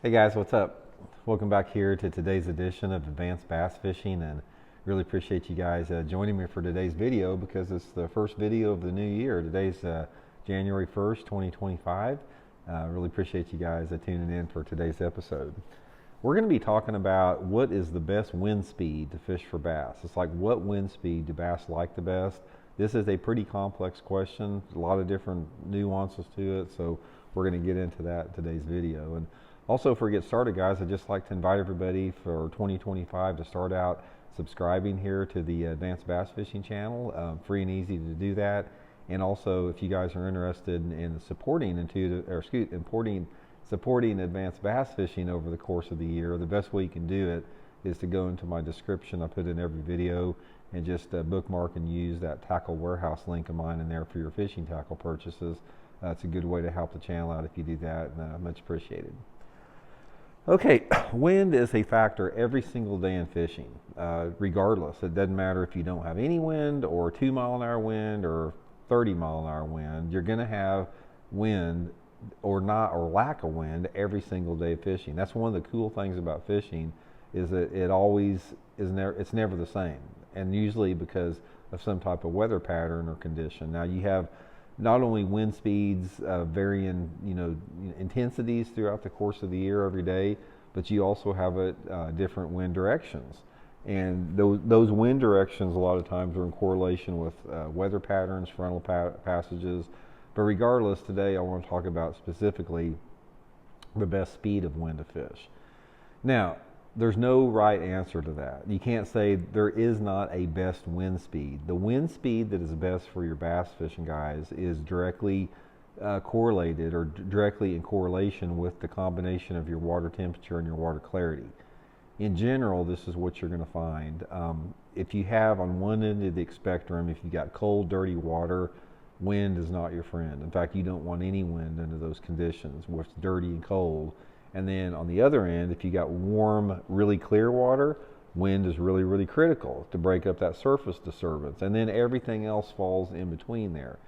Hey guys, what's up? Welcome back here to today's edition of Advanced Bass Fishing, and really appreciate you guys joining me for today's video because it's the first video of the new year. Today's January 1st, 2025. Really appreciate you guys tuning in for today's episode. We're going to be talking about what is the best wind speed to fish for bass. It's like, what wind speed do bass like the best? This is a pretty complex question, a lot of different nuances to it, so we're going to get into that in today's video. And also, before we get started, guys, I'd just like to invite everybody for 2025 to start out subscribing here to the Advanced Bass Fishing channel. Free and easy to do that. And also, if you guys are interested in supporting advanced bass fishing over the course of the year, the best way you can do it is to go into my description. I put in every video and just bookmark and use that tackle warehouse link of mine in there for your fishing tackle purchases. It's a good way to help the channel out if you do that, and much appreciated. Okay, wind is a factor every single day in fishing, regardless. It doesn't matter if you don't have any wind or 2 mile an hour wind or 30 mile an hour wind. You're going to have wind or lack of wind every single day of fishing. That's one of the cool things about fishing, is that it always is it's never the same, and usually because of some type of weather pattern or condition. Now you have not only wind speeds varying, intensities throughout the course of the year every day, but you also have different wind directions. And those wind directions a lot of times are in correlation with weather patterns, frontal passages. But regardless, today I want to talk about specifically the best speed of wind to fish. Now, there's no right answer to that. You can't say there is not a best wind speed. The wind speed that is best for your bass fishing, guys, is directly correlated or directly in correlation with the combination of your water temperature and your water clarity. In general, this is what you're going to find. If you have on one end of the spectrum, if you've got cold, dirty water, wind is not your friend. In fact, you don't want any wind under those conditions where it's dirty and cold. And then on the other end, if you got warm, really clear water, wind is really, really critical to break up that surface disturbance. And then everything else falls in between there.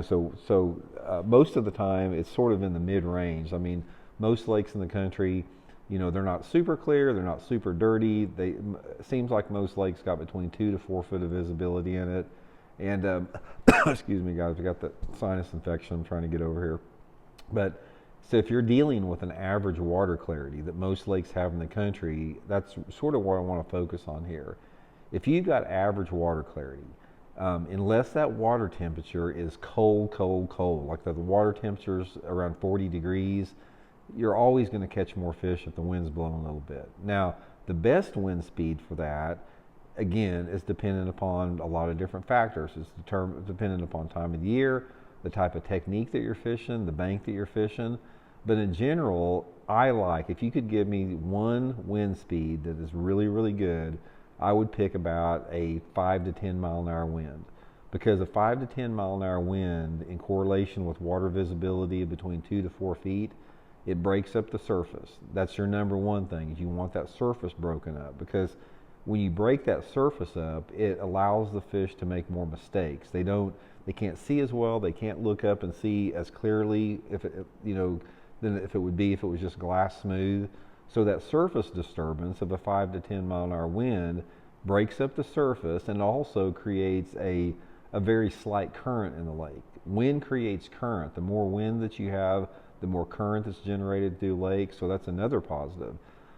So most of the time it's sort of in the mid-range. I mean, most lakes in the country, they're not super clear, they're not super dirty. It seems like most lakes got between 2 to 4 foot of visibility in it. And excuse me, guys, I got the sinus infection I'm trying to get over here. But so if you're dealing with an average water clarity that most lakes have in the country, that's sort of what I want to focus on here. If you've got average water clarity, unless that water temperature is cold, like the water temperature's around 40 degrees, you're always going to catch more fish if the wind's blowing a little bit. Now, the best wind speed for that, again, is dependent upon a lot of different factors. It's dependent upon time of the year, the type of technique that you're fishing, the bank that you're fishing. But in general, if you could give me one wind speed that is really, really good, I would pick about a 5 to 10 mile an hour wind. Because a 5 to 10 mile an hour wind in correlation with water visibility of between 2 to 4 feet, it breaks up the surface. That's your number one thing, is you want that surface broken up. Because when you break that surface up, it allows the fish to make more mistakes. They can't see as well. They can't look up and see as clearly than if it was just glass smooth. So that surface disturbance of a 5 to 10 mile an hour wind breaks up the surface and also creates a very slight current in the lake. Wind creates current. The more wind that you have, the more current that's generated through the lake. So that's another positive.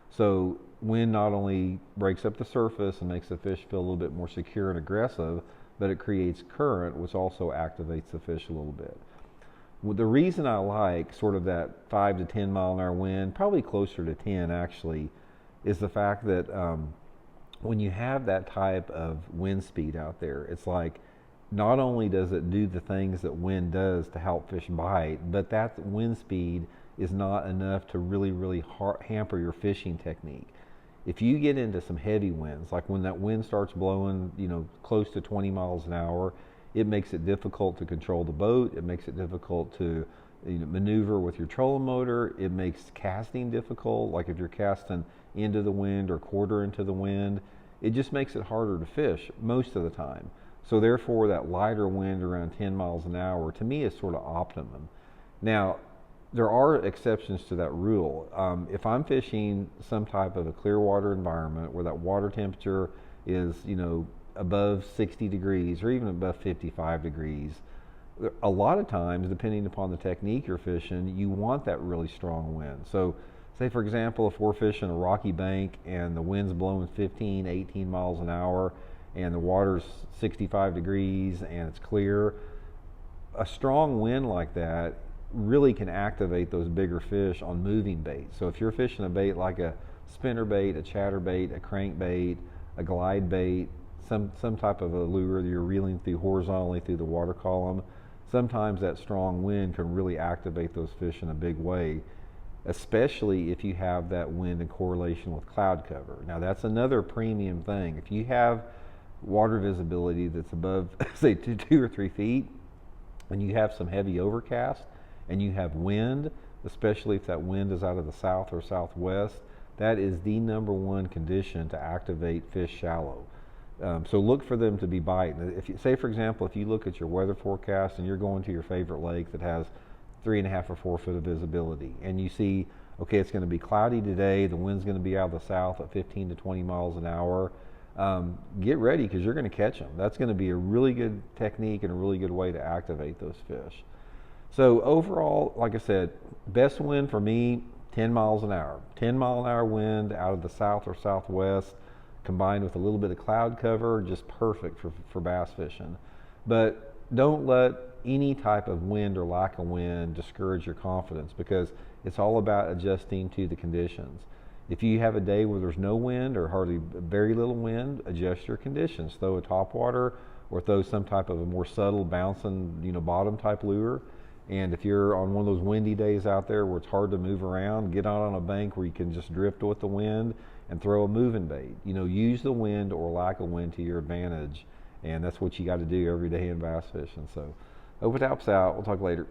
So wind not only breaks up the surface and makes the fish feel a little bit more secure and aggressive, but it creates current, which also activates the fish a little bit. The reason I like sort of that 5 to 10 mile an hour wind, probably closer to 10 actually, is the fact that when you have that type of wind speed out there, it's like not only does it do the things that wind does to help fish bite, but that wind speed is not enough to really, really hamper your fishing technique. If you get into some heavy winds, like when that wind starts blowing, close to 20 miles an hour, it makes it difficult to control the boat. It makes it difficult to maneuver with your trolling motor. It makes casting difficult, like if you're casting into the wind or quarter into the wind. It just makes it harder to fish most of the time. So therefore, that lighter wind around 10 miles an hour, to me, is sort of optimum. Now, There are exceptions to that rule. If I'm fishing some type of a clear water environment where that water temperature is, above 60 degrees or even above 55 degrees, a lot of times, depending upon the technique you're fishing, you want that really strong wind. So, say for example, if we're fishing a rocky bank and the wind's blowing 15, 18 miles an hour and the water's 65 degrees and it's clear, a strong wind like that really can activate those bigger fish on moving bait. So if you're fishing a bait like a spinner bait, a chatter bait, a crankbait, a glide bait, some type of a lure that you're reeling through horizontally through the water column, sometimes that strong wind can really activate those fish in a big way, especially if you have that wind in correlation with cloud cover. Now that's another premium thing. If you have water visibility that's above, say, 2 or 3 feet, and you have some heavy overcast, and you have wind, especially if that wind is out of the south or southwest, that is the #1 condition to activate fish shallow. So look for them to be biting. If you, say for example, if you look at your weather forecast and you're going to your favorite lake that has 3.5 or 4 foot of visibility, and you see, okay, it's going to be cloudy today, the wind's going to be out of the south at 15 to 20 miles an hour, get ready because you're going to catch them. That's going to be a really good technique and a really good way to activate those fish. So overall, like I said, best wind for me, 10 miles an hour. 10-mile-an-hour wind out of the south or southwest, combined with a little bit of cloud cover, just perfect for bass fishing. But don't let any type of wind or lack of wind discourage your confidence, because it's all about adjusting to the conditions. If you have a day where there's no wind or hardly very little wind, adjust your conditions. Throw a topwater or throw some type of a more subtle bouncing, bottom type lure. And if you're on one of those windy days out there where it's hard to move around, get out on a bank where you can just drift with the wind and throw a moving bait. Use the wind or lack of wind to your advantage. And that's what you got to do every day in bass fishing. So hope it helps out. We'll talk later.